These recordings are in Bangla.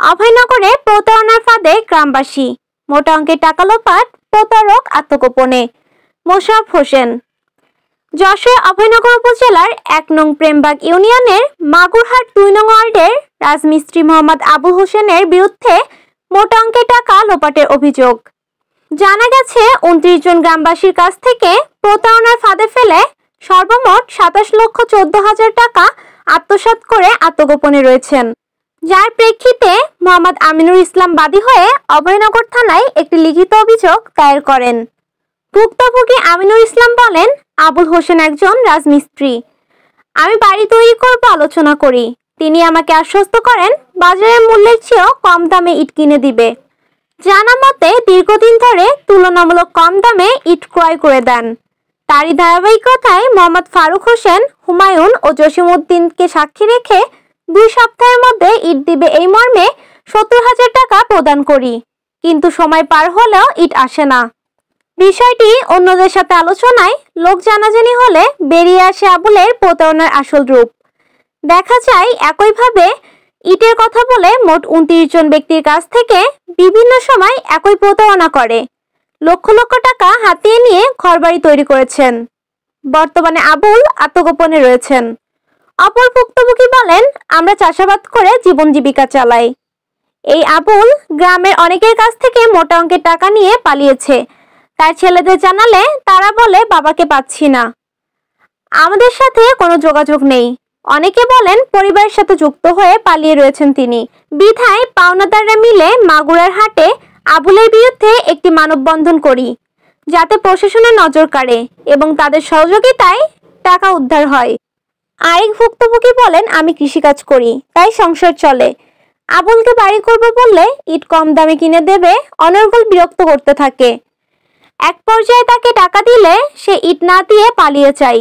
অভয়নগরে প্রতারণার ফাঁদে গ্রামবাসী, মোটা অঙ্কের টাকা লোপাট, প্রতারক আত্মগোপনে। মোশাররফ হোসেন। যশোর অভয়নগর উপজেলার ১ নং প্রেমবাগ ইউনিয়নের মাগুরহাট ২ নং ওয়ার্ডের রাজমিস্ত্রি মোহাম্মদ আবুল হোসেনের বিরুদ্ধে মোটা অঙ্কের টাকা লোপাটের অভিযোগ। জানা গেছে ২৯ জন গ্রামবাসীর কাছ থেকে প্রতারণার ফাঁদে ফেলে সর্বমোট ২৭,১৪,০০০ টাকা আত্মসাৎ করে আত্মগোপনে রয়েছেন, যার প্রেক্ষিতে মোহাম্মদ আমিনুল ইসলাম বাদী হয়ে অভয়নগর থানায় একটি লিখিত অভিযোগ দায়ের করেন। ভুক্তভোগী আমিনুল ইসলাম বলেন, আবুল হোসেন একজন রাজমিস্ত্রি। আমি বাড়ি তৈরি করব আলোচনা করি। তিনি আমাকে আশ্বস্ত করেন বাজারের মূল্যের চেয়েও কম দামে ইট কিনে দিবে। জানা মতে দীর্ঘদিন ধরে তুলনামূলক কম দামে ইট ক্রয় করে দেন। তারই ধারাবাহিকতায় মোহাম্মদ ফারুক হোসেন, হুমায়ুন ও জসিমউদ্দিনকে সাক্ষী রেখে ২ সপ্তাহের মধ্যে ইট দিবে এই মর্মে ৭০,০০০ টাকা প্রদান করি, কিন্তু সময় পার হলেও ইট আসে না। বিষয়টি অন্যদের সাথে আলোচনায় লোক জানাজানি হলে বেরিয়ে আসে আবুলের প্রতারণার আসল রূপ। দেখা যায় একইভাবে ইটের কথা বলে মোট ২৯ জন ব্যক্তির কাছ থেকে বিভিন্ন সময় একই প্রতারণা করে লক্ষ লক্ষ টাকা হাতিয়ে নিয়ে ঘরবাড়ি তৈরি করেছেন। বর্তমানে আবুল আত্মগোপনে রয়েছেন। অপর ভুক্তভোগী বলেন, আমরা চাষাবাদ করে জীবন জীবিকা চালাই। এই আবুল গ্রামের অনেকের কাছ থেকে মোটা অঙ্কের টাকা নিয়ে পালিয়েছে। তার ছেলেদের জানালে তারা বলে বাবাকে পাচ্ছি না, আমাদের সাথে কোনো যোগাযোগ নেই। অনেকে বলেন পরিবারের সাথে যুক্ত হয়ে পালিয়ে রয়েছেন তিনি। বিধায় পাওনাদাররা মিলে মাগুরার হাটে আবুলের বিরুদ্ধে একটি মানববন্ধন করি, যাতে প্রশাসনের নজর কাড়ে এবং তাদের সহযোগিতায় টাকা উদ্ধার হয়। আরেক ভুক্তভোগী বলেন, আমি কৃষিকাজ করি, তাই সংসার চলে। আবুলকে বাড়ি করব বললে ইট কম দামে কিনে দেবে, অনর্গল বিরক্ত করতে থাকে। এক পর্যায়ে তাকে টাকা দিলে সে ইট না দিয়ে পালিয়ে যায়।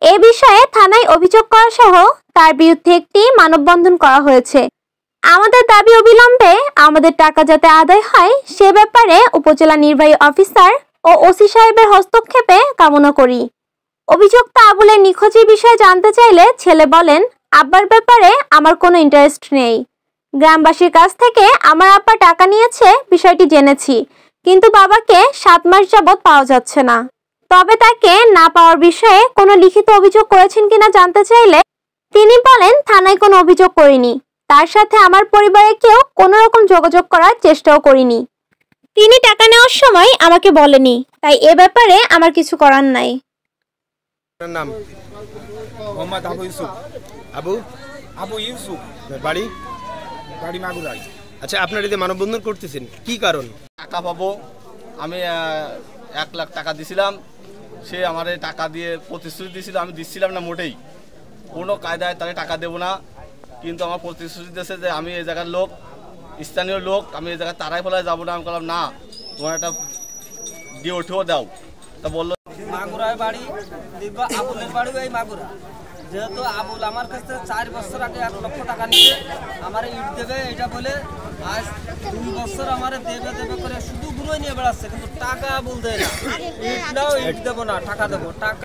এ বিষয়ে থানায় অভিযোগ করা সহ তার বিরুদ্ধে একটি মানববন্ধন করা হয়েছে। আমাদের দাবি অবিলম্বে আমাদের টাকা যাতে আদায় হয় সে ব্যাপারে উপজেলা নির্বাহী অফিসার ও ওসি সাহেবের হস্তক্ষেপে কামনা করি। অভিযুক্ত আবুলের নিখোঁজের বিষয়ে জানতে চাইলে ছেলে বলেন, আব্বার ব্যাপারে আমার কোনো ইন্টারেস্ট নেই। গ্রামবাসীর কাছ থেকে আমার আব্বা টাকা নিয়েছে বিষয়টি জেনেছি, কিন্তু বাবাকে ৭ মাস যাবৎ পাওয়া যাচ্ছে না। তবে তাকে না পাওয়ার বিষয়ে কোনো লিখিত অভিযোগ করেছেন কিনা জানতে চাইলে তিনি বলেন, থানায় কোনো অভিযোগ করিনি। তার সাথে আমার পরিবারের কেউ কোনো রকম যোগাযোগ করার চেষ্টাও করিনি। তিনি টাকা নেওয়ার সময় আমাকে বলেনি, তাই এ ব্যাপারে আমার কিছু করার নাই। নাম মোহাম্মদ আবু ইউসুফ। আবু ইউসুফ। বাড়ি মাগুরায়। আচ্ছা, আপনারা যে মানববন্ধন করতেছেন কি কারণ? টাকা পাবো, আমি ১ লাখ টাকা দিছিলাম, সে আমার টাকা দিয়ে প্রতিশ্রুতি দিয়েছিল, আমি দিচ্ছিলাম না মোটেই, কোনো কায়দায় তাহলে টাকা দেবো না। কিন্তু আমার প্রতিশ্রুতি দিয়েছে যে আমি এই জায়গার লোক, স্থানীয় লোক, আমি এই জায়গায় তারাই ফেলায় যাবো না। আমি বললাম না, তোমার একটা দিয়ে উঠেও দাও। তা বললো মাগুরায় বাড়ি, আবুলের বাড়িও এই মাগুরা। যেহেতু আবুল আমার কাছে ৪ বছর আগে ১ লক্ষ টাকা নিয়ে আমার ইট দেবে এটা বলে আজ ২ বছর আমার দেবে করে শুধু গুঁড়োই নিয়ে বেড়াচ্ছে, কিন্তু টাকা আবুল দেয় না। ইট নাও, ইট দেবো না, টাকা দেবো। টাকা